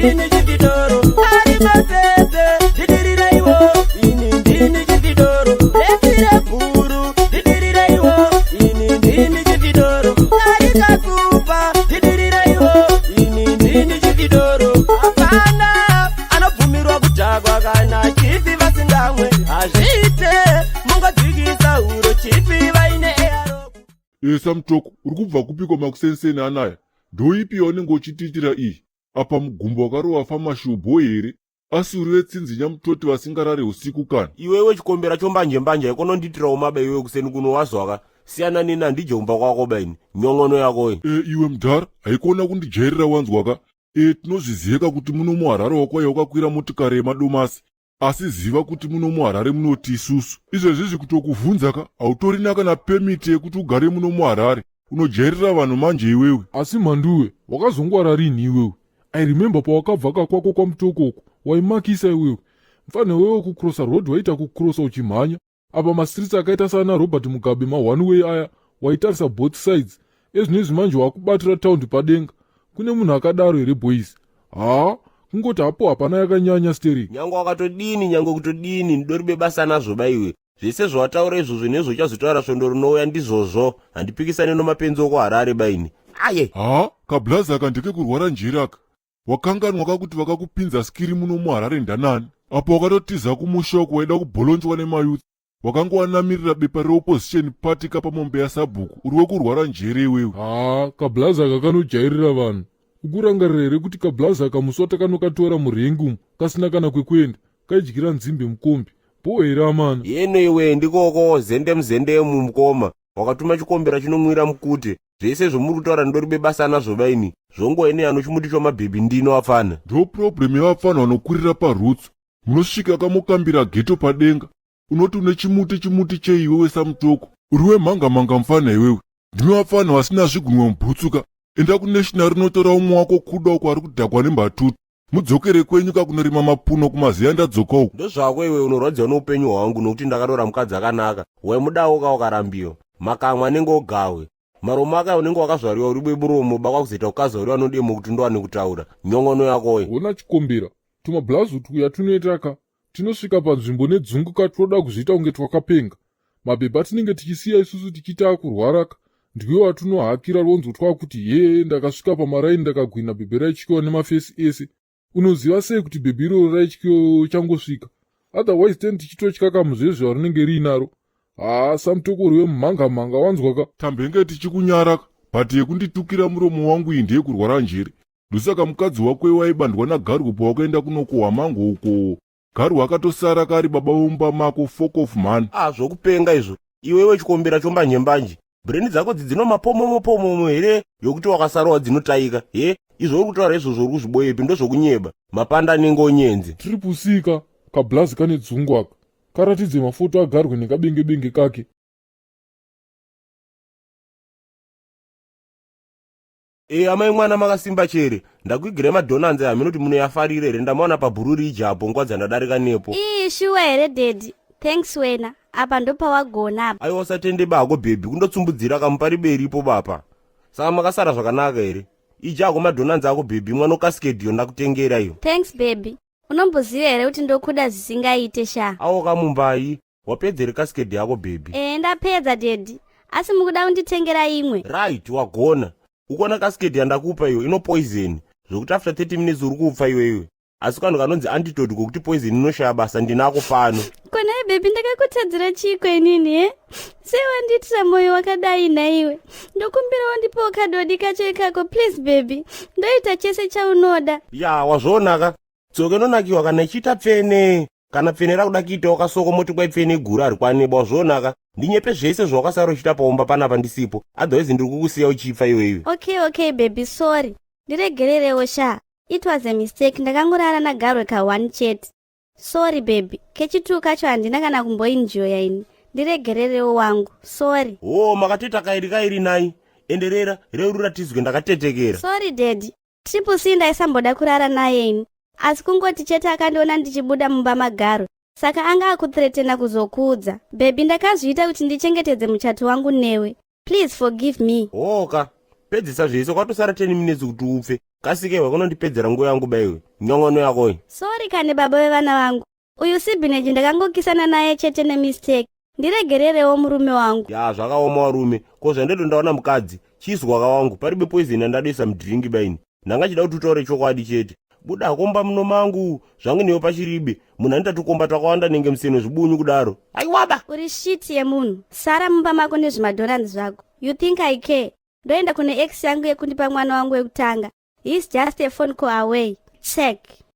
ndini chipitoro ari masese ndidiriraiwo ini ndini chipitoro resire bhuru ndidiriraiwo ini ndini chipitoro ari kasupa ndidiriraiwo ini ndini chipitoro hapana anobvumirwa kudhakwa kana chipi vasingamwe hazviite mungodzikisa uro chipi vaine earo. Samtoko uri kubva kupikwa makusenseni anaya ndoipi yaunenge uchitiitira iyi apa mugumbo wakarova famashubho here asi uri vetsinzinya mutoti vasingarari usiku kana iwewe chikombera chombanje-mbanje ikononditirawo maba iwewe kuseni kuno wazwaka siyana nini handijomba kwako baini nyongono yakoyi. Iwe mudhara haikuona kundijairira wanzwaka tinozviziyeka kuti muno muharare wakwaiya ukakwira motikari yemadomasi asi ziva kuti muno muharare munoti isusu izvezvizvi kutokuvhunzaka hautorina kana pemiti yekuti ugare muno muharare unojairira vanhu manje iwewe. Asi mhanduwe wakazongwara rini iwewe? I remember pawakabvaka kwako kwamutokoko waimakisa iwewe mfana wewe kucrossa road waita kucrossa uchimhanya apa mastreets akaita sana Robert Mugabe ma-one way aya waitarisa both sides ezvinezvi manje wakubatira taundi padenga kune munhu akadaro here boys? Kungoti hapo hapana yakanyanya steri nyange wakatodini nyange kutodini ndori bebasa nazvo baiwe zvese zvawataura izvozvo nezvochazotaura svondo rinouya ndizvozvo handipikisane nomapenzi oko Harare baini aye kablaza kandeke kurwara njiraka wakanganwa kakuti vakakupinza skiri muno muHarare ndanani apo wakatotiza kumushoko waida kubholonjwa nemayuthi wakanga wanamirira bepa reopposition party kapamombe yasabhuku uri wekurwara njere iwewe. kablaza kakanojairira vanhu ukurangarira here kuti kablaza kamuswa kanokatora murengi kasina kana kwekuenda kaidyira nzimbe mukombi bohera amana yeno iwe ndikoko zende muzende mumukoma wakatuma chikombera chinomwira mukute zvese zvomuri kutaura ndori bebasa nazvo baini zvongoene anochimuti chomabhebhi ndino afana ndo problem yavafana vanokurira parutsu munosvika kamukambira geto padenga unoti une chimuti cheiwewe samutoko uri wemhanga mufana iwewe ndime vafana vasina zvigunwe mubhutsuka enda kunational rinotora umwe wako kuda uko ari kudhakwa nembatutu mudzokere kwenyu kakunorima mapuno kumaziya ndadzoka uko ndozvako iwe unorwadziwa noupenyu hwangu nokuti ndakatora mukadzi akanaka waimudawo kaukarambiwa makamwa anenge ogawe maromo aka unenge wakazvariwa uri bemuromo bakwa kuzoita ukazvariwa nodemo kuti ndowane kutaura nyongono yakoyo. Ona chikombera tumablazutu uya tunoitaka tinosvika panzvimbo nedzunguka toda kuzviita kunge twakapenga mabhebha tinenge tichisiya isusu tichiita kurwaraka ndiwe watunohakira ronzo twakuti ndakasvika pamaraini ndakagwina bhebhe raichyiwa nemafesi ese unoziva sei kuti bhebhe iroro raichyiwa changosvika otherwise teni tichitotya kamuzvezve rinenge riinaro samutoko riwe mumhanga wanzwaka tambenge tichikunyaraka bhati yekunditukira muromo wangu iyi ndeyekurwara njere ndosaka mukadzi wako waibandwa nagarwe pawakaenda kunokohwa mango uko garwe akatosara kari baba vomba mako folk of man. Zvokupenga izvo iwewe chikombera chombanje-mbanje breni dzako dzidzino mapomomo here yokuti wakasarawa dzinotaika izvo uri kutaura izvozvo uri kuzviboyepi ndozvokunyeba mapanda anenge onyenzi tiripusika kablazi kane dzungwaka karatidze mafoto agarwe nekabenge kake. Amai mwana makasimba chere ndakuigira madhonanzi aminoti munoyafarire here ndamaona pabhururi ijapo nguva dzandadarika nepo. Shuwa here daddy thanks wena apa ndopawagona apa. Aiwa usatende bako bhebhi kundotsumbudzira kamupari beripo bapa saka makasara zvakanaka here ijako madhonanzi ako bhebhi mwana ukaskedhiyo ndakutengera iyo. Thanks baby unomboziva here kuti ndokuda zvisingaite sha. Awo kamumbai wapedzere kaskedhi yako bhebhi? Ndapedza daddy asi mukuda kunditengera imwe. Right wagona ukona kaskedhi yandakupa iyo ino poison zvokuti after 30 minutes uri kufa iwewe asi kanhu kanonzi antidote kokuti poison inoshaya basa ndinako pano. Konai baby ndakakutadzira chiko inini sei wanditira moyo wakadai naiwe ndokumbira wandipawo kadodi kacho ikako please baby ndoita chese chaunoda. Wazvonaka tsoke nonakiwa kana ichiita pfene kana pfene rakuda kuita wakasoko moti kwaipfene guru ari kwaneba wazvonaka ndinyepe zvese zvawakasara uchita paumba panapa ndisipo otherwise ndiri kukusiya uchifa iwewe. Okay baby sorry ndiregererewo sha it was a mistake ndakangorara nagarwe ka1 chete sorry baby kechitu kacho handina kana kumboinjoya ini ndiregererewo wangu sorry. Makatoita kairi nai enderera reuratizwe ndakatetekera. Sorry daddy triple C ndaisamboda kurara naye ini asi kungoti chete akandiona ndichibuda mumba magarwe saka anga akuthreatena kuzokuudza baby ndakazviita kuti ndichengetedze muchato wangu newe please forgive me. Pedzisa zvese kwatosara 10 minutes kuti upfe kasikewe kunondipedzera nguva yangu baiwe nyongono yakoyi. Sorry kane baba vevana vangu. Uyu Sibhineji ndakangokisana naye chete nemistake. Ndiregererewo murume wangu. Ya zvakaoma warume kozvandeto ndaona mukadzi chizwa kawangu paribe poison yandadisa mudhiringi baini ndanga chida kuti utaure chokwadi chete buda komba muno mangu zvangu newe pachiribe munhu anoita tukomba twakawanda nenge museno zvibunyu kudaro aiwaba uri shiti yemunhu sara mumba mako nezvimadhorani zvako. You think I care? Ndoenda kune ex yangu yekundipa mwana wangu wekutanga. He's just a phone call away. Check.